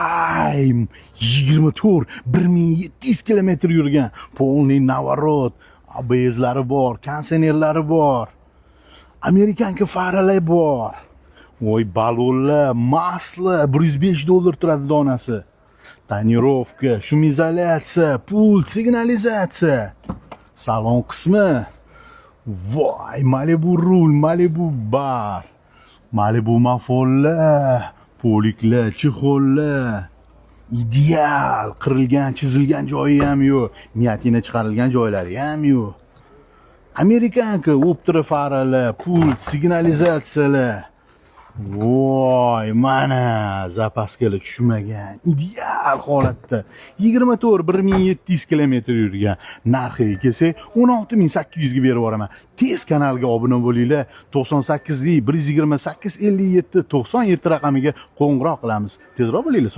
Voy, 24 1700 kilometr yurgan. Polniy navorot, ABS'lari bor, kondisionerlari bor. Amerikanka faralar bor. Voy, balonlar, masla, $105 turadi donasi. Tonirovka, shumizolyatsiya, pult, signalizatsiya. Salon qismi. Voy, Malibu rul, Malibu bar. Malibu mafollar, poliklar, chexollar. Ideal, qirilgan, chizilgan joyi ham yo'q. Miatina chiqarilgan joylari ham yo'q. Amerikanka optra faralar, pult, signalizatsiyalar. Voy, mana zapaskalar tushmagan. Ideal holatda. 24 1700 kilometr yurgan. Narxiga kelsak 16800 ga berib yuboraman. Tez kanalga obuna bo'linglar. 98 128 57 97 raqamiga qo'ng'iroq qilamiz. Tezroq bo'linglar.